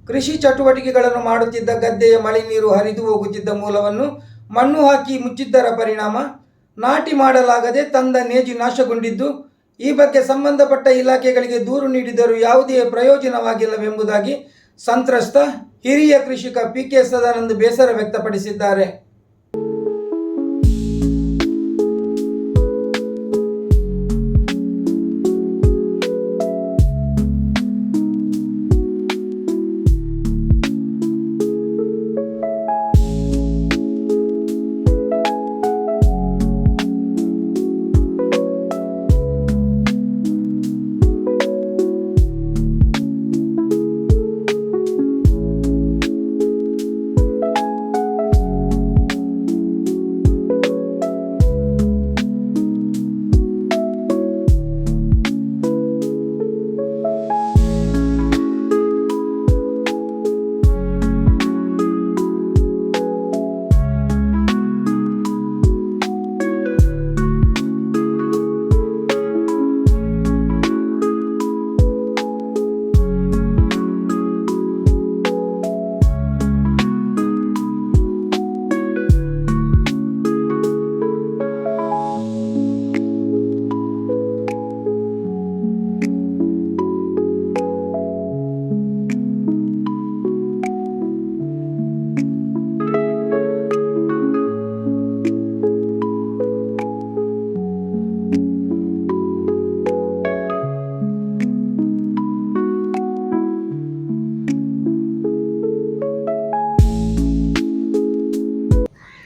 ಕೃಷಿ ಚಟುವಟಿಕೆಗಳನ್ನು ಮಾಡುತ್ತಿದ್ದ ಗದ್ದೆಯ ಮಳೆ ನೀರು ಹರಿದು ಹೋಗುತ್ತಿದ್ದ ಮೂಲವನ್ನು ಮಣ್ಣು ಹಾಕಿ ಮುಚ್ಚಿದ್ದರ ಪರಿಣಾಮ ನಾಟಿ ಮಾಡಲಾಗದೆ ತಂದ ನೇಜಿ ನಾಶಗೊಂಡಿದ್ದು, ಈ ಬಗ್ಗೆ ಸಂಬಂಧಪಟ್ಟ ಇಲಾಖೆಗಳಿಗೆ ದೂರು ನೀಡಿದರೂ ಯಾವುದೇ ಪ್ರಯೋಜನವಾಗಿಲ್ಲವೆಂಬುದಾಗಿ ಸಂತ್ರಸ್ತ ಹಿರಿಯ ಕೃಷಿಕ ಪಿಕೆ ಸದಾನಂದ್ ಬೇಸರ ವ್ಯಕ್ತಪಡಿಸಿದ್ದಾರೆ.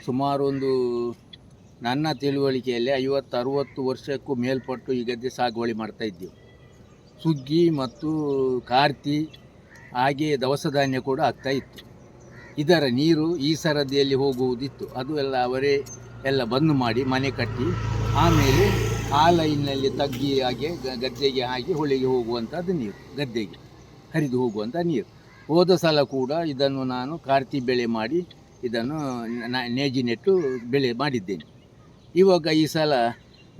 ಸುಮಾರು ನನ್ನ ತಿಳುವಳಿಕೆಯಲ್ಲಿ 50-60 ವರ್ಷಕ್ಕೂ ಮೇಲ್ಪಟ್ಟು ಈ ಗದ್ದೆ ಸಾಗುವಳಿ ಮಾಡ್ತಾ ಇದ್ದೀವಿ. ಸುಗ್ಗಿ ಮತ್ತು ಕಾರ್ತಿ ಹಾಗೆ ದವಸ ಧಾನ್ಯ ಕೂಡ ಆಗ್ತಾ ಇತ್ತು. ಇದರ ನೀರು ಈ ಸರದಿಯಲ್ಲಿ ಹೋಗುವುದಿತ್ತು. ಅದು ಎಲ್ಲ ಅವರೇ ಎಲ್ಲ ಬಂದು ಮಾಡಿ ಮನೆ ಕಟ್ಟಿ ಆಮೇಲೆ ಆ ಲೈನ್ನಲ್ಲಿ ತಗ್ಗಿ ಹಾಗೆ ಗದ್ದೆಗೆ ಹಾಕಿ ಹೊಳೆಗೆ ಹೋಗುವಂಥದ್ದು ನೀರು, ಗದ್ದೆಗೆ ಹರಿದು ಹೋಗುವಂಥ ನೀರು. ಹೋದ ಸಲ ಕೂಡ ಇದನ್ನು ನಾನು ಕಾರ್ತಿ ಬೆಳೆ ಮಾಡಿ ಇದನ್ನು ನೇಜಿ ನೆಟ್ಟು ಬೆಳೆ ಮಾಡಿದ್ದೇನೆ. ಇವಾಗ ಈ ಸಲ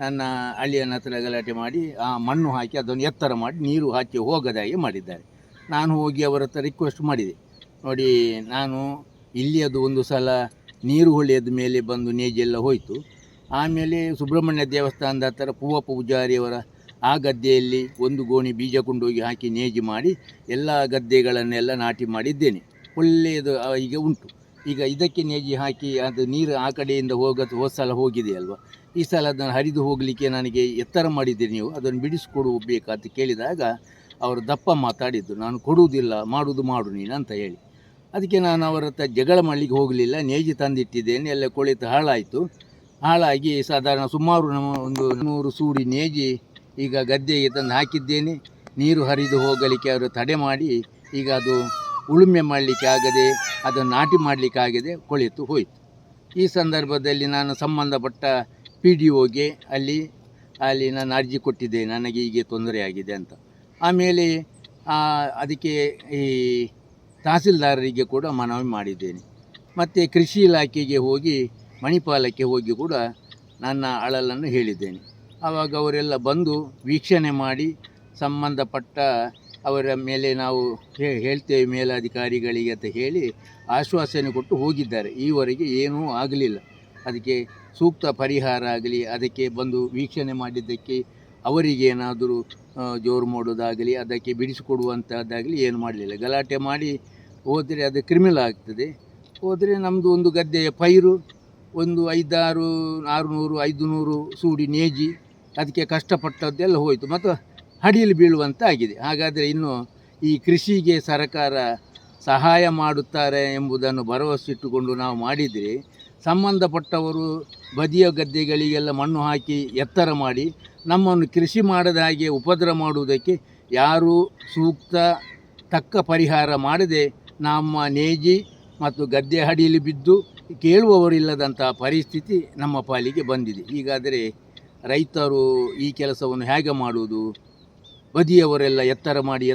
ನನ್ನ ಅಳಿಯನ ಹತ್ರ ಗಲಾಟೆ ಮಾಡಿ ಆ ಮಣ್ಣು ಹಾಕಿ ಅದನ್ನು ಎತ್ತರ ಮಾಡಿ ನೀರು ಹಾಕಿ ಹೋಗದಾಗೆ ಮಾಡಿದ್ದಾರೆ. ನಾನು ಹೋಗಿ ಅವರ ಹತ್ರ ರಿಕ್ವೆಸ್ಟ್ ಮಾಡಿದೆ, ನೋಡಿ ನಾನು ಇಲ್ಲಿಯದು ಒಂದು ಸಲ ನೀರು ಹೊಳೆಯದ ಮೇಲೆ ಬಂದು ನೇಜೆಲ್ಲ ಹೋಯಿತು. ಆಮೇಲೆ ಸುಬ್ರಹ್ಮಣ್ಯ ದೇವಸ್ಥಾನದ ಹತ್ತಿರ ಪೂವ ಪೂಜಾರಿಯವರ ಆ ಗದ್ದೆಯಲ್ಲಿ ಒಂದು ಗೋಣಿ ಬೀಜ ಕೊಂಡೋಗಿ ಹಾಕಿ ನೇಜಿ ಮಾಡಿ ಎಲ್ಲ ಗದ್ದೆಗಳನ್ನೆಲ್ಲ ನಾಟಿ ಮಾಡಿದ್ದೇನೆ. ಒಳ್ಳೆಯದು ಈಗ ಉಂಟು. ಈಗ ಇದಕ್ಕೆ ನೇಜಿ ಹಾಕಿ ಅದು ನೀರು ಆ ಕಡೆಯಿಂದ ಹೋದ ಸಲ ಹೋಗಿದೆಯಲ್ವ, ಈ ಸಲ ಅದನ್ನು ಹರಿದು ಹೋಗಲಿಕ್ಕೆ ನನಗೆ ಎತ್ತರ ಮಾಡಿದ್ದೀರಿ, ನೀವು ಅದನ್ನು ಬಿಡಿಸಿಕೊಡಬೇಕಾತ ಕೇಳಿದಾಗ ಅವರು ದಪ್ಪ ಮಾತಾಡಿದ್ದು, ನಾನು ಕೊಡುವುದಿಲ್ಲ, ಮಾಡುವುದು ಮಾಡು ನೀನು ಅಂತ ಹೇಳಿ. ಅದಕ್ಕೆ ನಾನು ಅವರ ಹತ್ರ ಜಗಳ ಮಾಡಲಿಕ್ಕೆ ಹೋಗಲಿಲ್ಲ. ನೇಜಿ ತಂದಿಟ್ಟಿದ್ದೇನೆ, ಎಲ್ಲ ಕೊಳೆತು ಹಾಳಾಯಿತು. ಹಾಳಾಗಿ ಸಾಧಾರಣ ಸುಮಾರು ಒಂದು 100 ಸೂಡಿ ನೇಜಿ ಈಗ ಗದ್ದೆಗೆ ತಂದು ಹಾಕಿದ್ದೇನೆ. ನೀರು ಹರಿದು ಹೋಗಲಿಕ್ಕೆ ಅವರು ತಡೆ ಮಾಡಿ ಈಗ ಅದು ಉಳುಮೆ ಮಾಡಲಿಕ್ಕೆ ಆಗದೆ, ಅದನ್ನು ನಾಟಿ ಮಾಡಲಿಕ್ಕೆ ಆಗದೆ ಕೊಳೆತು ಹೋಯಿತು. ಈ ಸಂದರ್ಭದಲ್ಲಿ ನಾನು ಸಂಬಂಧಪಟ್ಟ PDOಗೆ ಅಲ್ಲಿ ನಾನು ಅರ್ಜಿ ಕೊಟ್ಟಿದ್ದೆ, ನನಗೆ ಹೀಗೆ ತೊಂದರೆ ಆಗಿದೆ ಅಂತ. ಆಮೇಲೆ ಅದಕ್ಕೆ ಈ ತಹಸೀಲ್ದಾರರಿಗೆ ಕೂಡ ಮನವಿ ಮಾಡಿದ್ದೇನೆ. ಮತ್ತು ಕೃಷಿ ಇಲಾಖೆಗೆ ಹೋಗಿ ಮಣಿಪಾಲಕ್ಕೆ ಹೋಗಿ ಕೂಡ ನನ್ನ ಅಳಲನ್ನು ಹೇಳಿದ್ದೇನೆ. ಆವಾಗ ಅವರೆಲ್ಲ ಬಂದು ವೀಕ್ಷಣೆ ಮಾಡಿ ಸಂಬಂಧಪಟ್ಟ ಅವರ ಮೇಲೆ ನಾವು ಹೇಳ್ತೇವೆ ಮೇಲಾಧಿಕಾರಿಗಳಿಗೆ ಅಂತ ಹೇಳಿ ಆಶ್ವಾಸನೆ ಕೊಟ್ಟು ಹೋಗಿದ್ದಾರೆ. ಈವರೆಗೆ ಏನೂ ಆಗಲಿಲ್ಲ. ಅದಕ್ಕೆ ಸೂಕ್ತ ಪರಿಹಾರ ಆಗಲಿ, ಅದಕ್ಕೆ ಬಂದು ವೀಕ್ಷಣೆ ಮಾಡಿದ್ದಕ್ಕೆ ಅವರಿಗೇನಾದರೂ ಜೋರು ಮಾಡೋದಾಗಲಿ, ಅದಕ್ಕೆ ಬಿಡಿಸಿಕೊಡುವಂಥದ್ದಾಗಲಿ ಏನು ಮಾಡಲಿಲ್ಲ. ಗಲಾಟೆ ಮಾಡಿ ಹೋದರೆ ಅದು ಕ್ರಿಮಿನಲ್ ಆಗ್ತದೆ. ಹೋದರೆ ನಮ್ಮದು ಒಂದು ಗದ್ದೆಯ ಪೈರು ಒಂದು 500 ಸೂಡಿ ನೇಜಿ ಅದಕ್ಕೆ ಕಷ್ಟಪಟ್ಟದ್ದೆಲ್ಲ ಹೋಯಿತು ಮತ್ತು ಹಡಿಯಲ್ಲಿ ಬೀಳುವಂತ ಆಗಿದೆ. ಹಾಗಾದರೆ ಇನ್ನು ಈ ಕೃಷಿಗೆ ಸರ್ಕಾರ ಸಹಾಯ ಮಾಡುತ್ತಾರೆ ಎಂಬುದನ್ನು ಭರವಸೆಟ್ಟುಕೊಂಡು ನಾವು ಮಾಡಿದರೆ, ಸಂಬಂಧಪಟ್ಟವರು ಬದಿಯ ಗದ್ದೆಗಳಿಗೆಲ್ಲ ಮಣ್ಣು ಹಾಕಿ ಎತ್ತರ ಮಾಡಿ ನಮ್ಮನ್ನು ಕೃಷಿ ಮಾಡದ ಹಾಗೆ ಉಪದ್ರ ಮಾಡುವುದಕ್ಕೆ ಯಾರೂ ಸೂಕ್ತ ತಕ್ಕ ಪರಿಹಾರ ಮಾಡದೆ ನಮ್ಮ ನೇಜಿ ಮತ್ತು ಗದ್ದೆ ಹಡಿಯಲ್ಲಿ ಬಿದ್ದು ಕೇಳುವವರಿಲ್ಲದಂಥ ಪರಿಸ್ಥಿತಿ ನಮ್ಮ ಪಾಲಿಗೆ ಬಂದಿದೆ. ಹೀಗಾದರೆ ರೈತರು ಈ ಕೆಲಸವನ್ನು ಹೇಗೆ ಮಾಡುವುದು? ಬದಿಯವರೆಲ್ಲ ಎತ್ತರ ಮಾಡಿ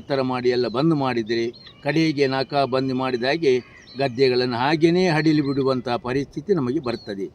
ಎಲ್ಲ ಬಂದ್ ಮಾಡಿದರೆ ಕಡೆಗೆ ನಾಕ ಬಂದ್ ಮಾಡಿದ ಹಾಗೆ ಗದ್ದೆಗಳನ್ನು ಹಾಗೆಯೇ ಹಡಿಲಿ ಬಿಡುವಂಥ ಪರಿಸ್ಥಿತಿ ನಮಗೆ ಬರ್ತದೆ.